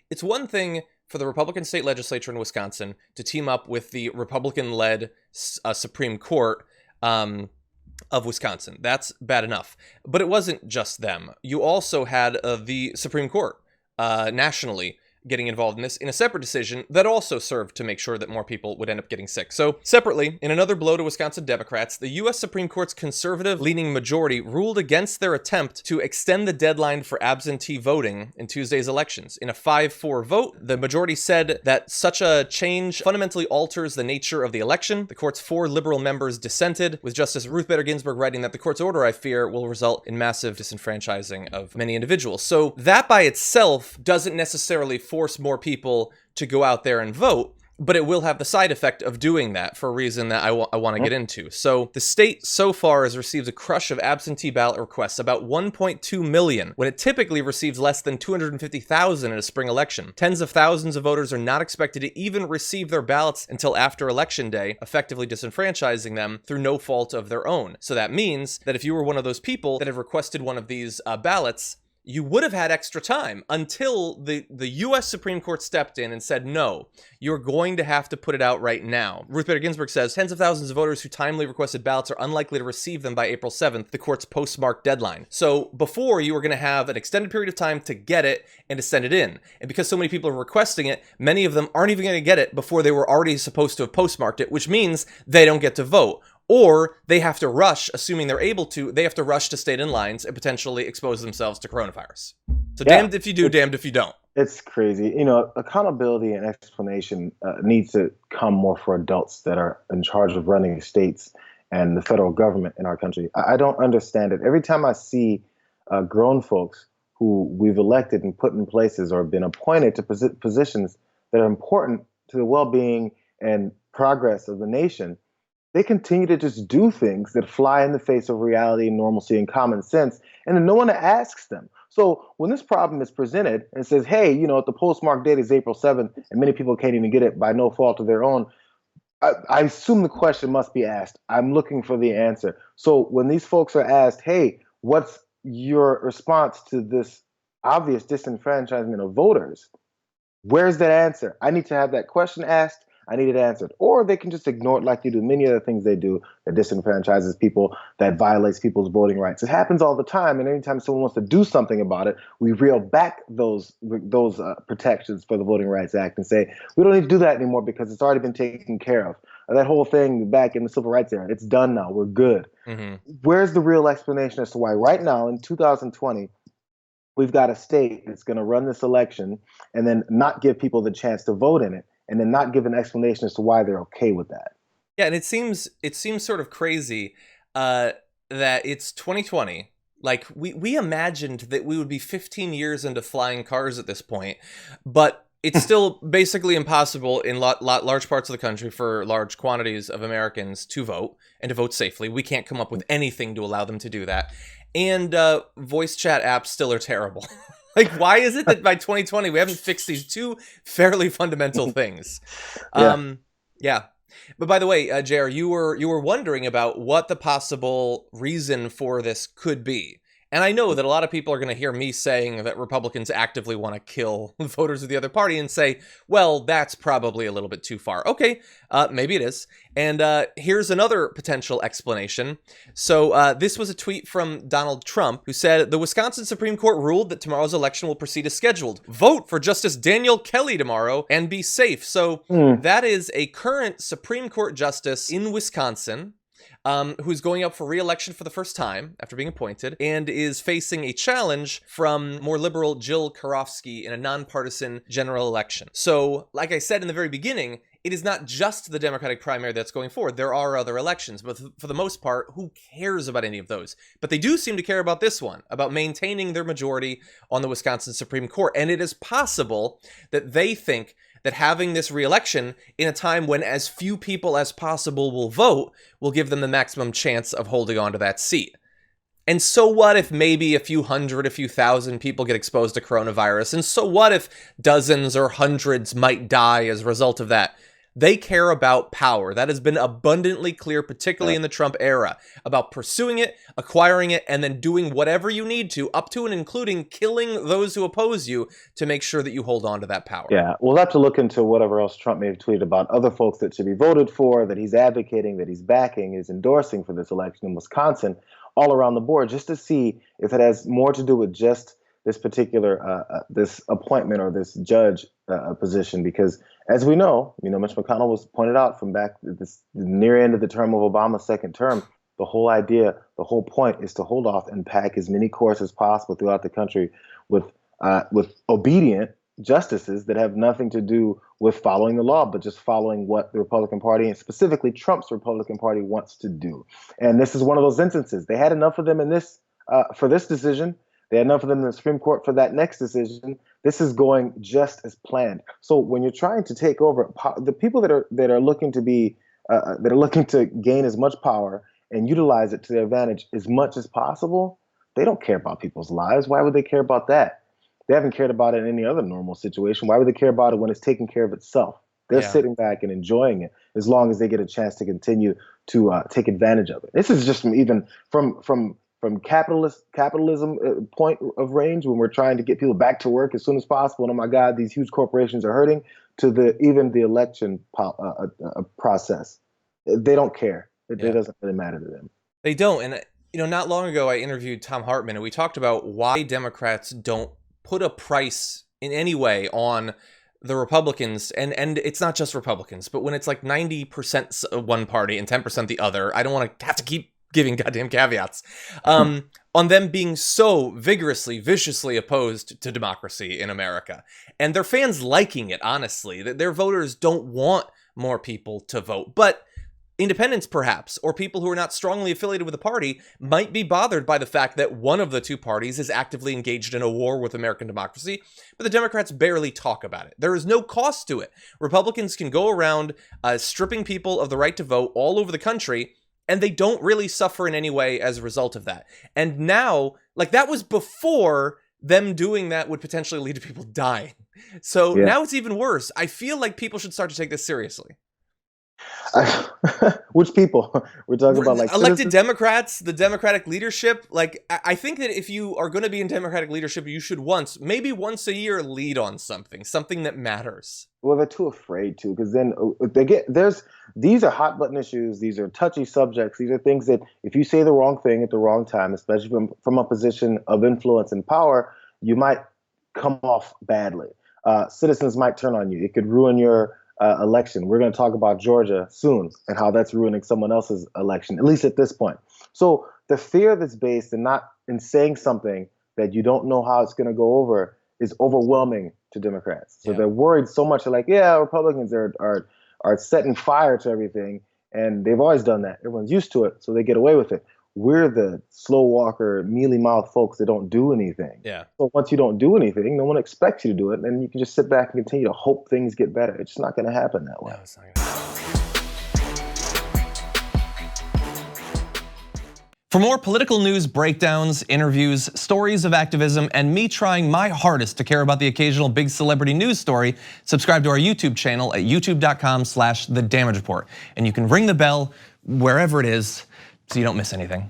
it's one thing for the Republican state legislature in Wisconsin to team up with the Republican-led Supreme Court of Wisconsin. That's bad enough. But it wasn't just them. You also had the Supreme Court nationally getting involved in this in a separate decision that also served to make sure that more people would end up getting sick. So separately, in another blow to Wisconsin Democrats, the U.S. Supreme Court's conservative-leaning majority ruled against their attempt to extend the deadline for absentee voting in Tuesday's elections. In a 5-4 vote, the majority said that such a change fundamentally alters the nature of the election. The court's 4 liberal members dissented, with Justice Ruth Bader Ginsburg writing that the court's order, I fear, will result in massive disenfranchising of many individuals. So that by itself doesn't necessarily force more people to go out there and vote, but it will have the side effect of doing that for a reason that I want to get into. So the state so far has received a crush of absentee ballot requests, about 1.2 million, when it typically receives less than 250,000 in a spring election. Tens of thousands of voters are not expected to even receive their ballots until after Election Day, effectively disenfranchising them through no fault of their own. So that means that if you were one of those people that have requested one of these ballots, you would have had extra time until the U.S. Supreme Court stepped in and said, no, you're going to have to put it out right now. Ruth Bader Ginsburg says, tens of thousands of voters who timely requested ballots are unlikely to receive them by April 7th, the court's postmarked deadline. So before, you were going to have an extended period of time to get it and to send it in. And because so many people are requesting it, many of them aren't even going to get it before they were already supposed to have postmarked it, which means they don't get to vote. Or they have to rush, assuming they're able to, they have to rush to stand in lines and potentially expose themselves to coronavirus. So damned if you do, damned if you don't. It's crazy. Accountability and explanation needs to come more for adults that are in charge of running states and the federal government in our country. I don't understand it. Every time I see grown folks who we've elected and put in places or been appointed to positions that are important to the well-being and progress of the nation, they continue to just do things that fly in the face of reality and normalcy and common sense, and then no one asks them. So when this problem is presented and says, hey, the postmark date is April 7th, and many people can't even get it by no fault of their own, I assume the question must be asked. I'm looking for the answer. So when these folks are asked, hey, what's your response to this obvious disenfranchisement of voters? Where's that answer? I need to have that question asked. I need it answered. Or they can just ignore it like they do many other things they do that disenfranchises people, that violates people's voting rights. It happens all the time. And anytime someone wants to do something about it, we reel back those protections for the Voting Rights Act and say, we don't need to do that anymore because it's already been taken care of. That whole thing back in the Civil Rights era, it's done now. We're good. Mm-hmm. Where's the real explanation as to why right now in 2020, we've got a state that's going to run this election and then not give people the chance to vote in it, and then not give an explanation as to why they're okay with that? Yeah, and it seems sort of crazy that it's 2020. Like, we imagined that we would be 15 years into flying cars at this point, but it's still basically impossible in large parts of the country for large quantities of Americans to vote and to vote safely. We can't come up with anything to allow them to do that. And voice chat apps still are terrible. Like, why is it that by 2020 we haven't fixed these two fairly fundamental things? Yeah. But by the way, JR, you were wondering about what the possible reason for this could be. And I know that a lot of people are going to hear me saying that Republicans actively want to kill voters of the other party and say, well, that's probably a little bit too far. Okay, maybe it is. And here's another potential explanation. So this was a tweet from Donald Trump, who said, the Wisconsin Supreme Court ruled that tomorrow's election will proceed as scheduled. Vote for Justice Daniel Kelly tomorrow and be safe. So that is a current Supreme Court justice in Wisconsin, who's going up for re-election for the first time after being appointed, and is facing a challenge from more liberal Jill Karofsky in a nonpartisan general election. So, like I said in the very beginning, it is not just the Democratic primary that's going forward. There are other elections, but for the most part, who cares about any of those? But they do seem to care about this one, about maintaining their majority on the Wisconsin Supreme Court. And it is possible that they think that having this re-election in a time when as few people as possible will vote will give them the maximum chance of holding on to that seat. And so what if maybe a few hundred, a few thousand people get exposed to coronavirus? And so what if dozens or hundreds might die as a result of that? They care about power. That has been abundantly clear, particularly in the Trump era, about pursuing it, acquiring it, and then doing whatever you need to, up to and including killing those who oppose you to make sure that you hold on to that power. Yeah, we'll have to look into whatever else Trump may have tweeted about other folks that should be voted for, that he's advocating, that he's backing, is endorsing for this election in Wisconsin, all around the board, just to see if it has more to do with just this particular this appointment or this judge position. Because as we know, Mitch McConnell was pointed out from back at the near end of the term of Obama's second term. The whole idea, the whole point is to hold off and pack as many courts as possible throughout the country with obedient justices that have nothing to do with following the law, but just following what the Republican Party, and specifically Trump's Republican Party, wants to do. And this is one of those instances. They had enough of them in this for this decision. They had enough of them in the Supreme Court for that next decision. This is going just as planned. So when you're trying to take over, the people that are looking to be that are looking to gain as much power and utilize it to their advantage as much as possible, they don't care about people's lives. Why would they care about that? They haven't cared about it in any other normal situation. Why would they care about it when it's taking care of itself? They're sitting back and enjoying it as long as they get a chance to continue to take advantage of it. This is just from capitalism point of range, when we're trying to get people back to work as soon as possible. And oh my God, these huge corporations are hurting, to even the election process. They don't care. It doesn't really matter to them. They don't. And not long ago, I interviewed Tom Hartman, and we talked about why Democrats don't put a price in any way on the Republicans, and it's not just Republicans, but when it's like 90% one party and 10% the other, I don't want to have to keep giving goddamn caveats on them being so vigorously, viciously opposed to democracy in America, and their fans liking it, honestly, that their voters don't want more people to vote, but independents, perhaps, or people who are not strongly affiliated with the party might be bothered by the fact that one of the two parties is actively engaged in a war with American democracy, but the Democrats barely talk about it. There is no cost to it. Republicans can go around stripping people of the right to vote all over the country, and they don't really suffer in any way as a result of that. And now, that was before them doing that would potentially lead to people dying. So now it's even worse. I feel like people should start to take this seriously. Which people? We're talking about elected citizens? Democrats, the Democratic leadership. I think that if you are going to be in Democratic leadership, you should maybe once a year, lead on something that matters. Well, they're too afraid to, because then these are hot button issues. These are touchy subjects. These are things that if you say the wrong thing at the wrong time, especially from a position of influence and power, you might come off badly. Citizens might turn on you. It could ruin your election. We're going to talk about Georgia soon and how that's ruining someone else's election, at least at this point. So the fear that's based in saying something that you don't know how it's going to go over is overwhelming to Democrats. So they're worried so much. They're like, Republicans are setting fire to everything, and they've always done that. Everyone's used to it, so they get away with it. We're the slow walker, mealy-mouthed folks that don't do anything. Yeah. So once you don't do anything, no one expects you to do it, and you can just sit back and continue to hope things get better. It's just not going to happen that way. No, it's not going to happen. For more political news breakdowns, interviews, stories of activism, and me trying my hardest to care about the occasional big celebrity news story, subscribe to our YouTube channel at youtube.com/The Damage Report. And you can ring the bell wherever it is, so you don't miss anything.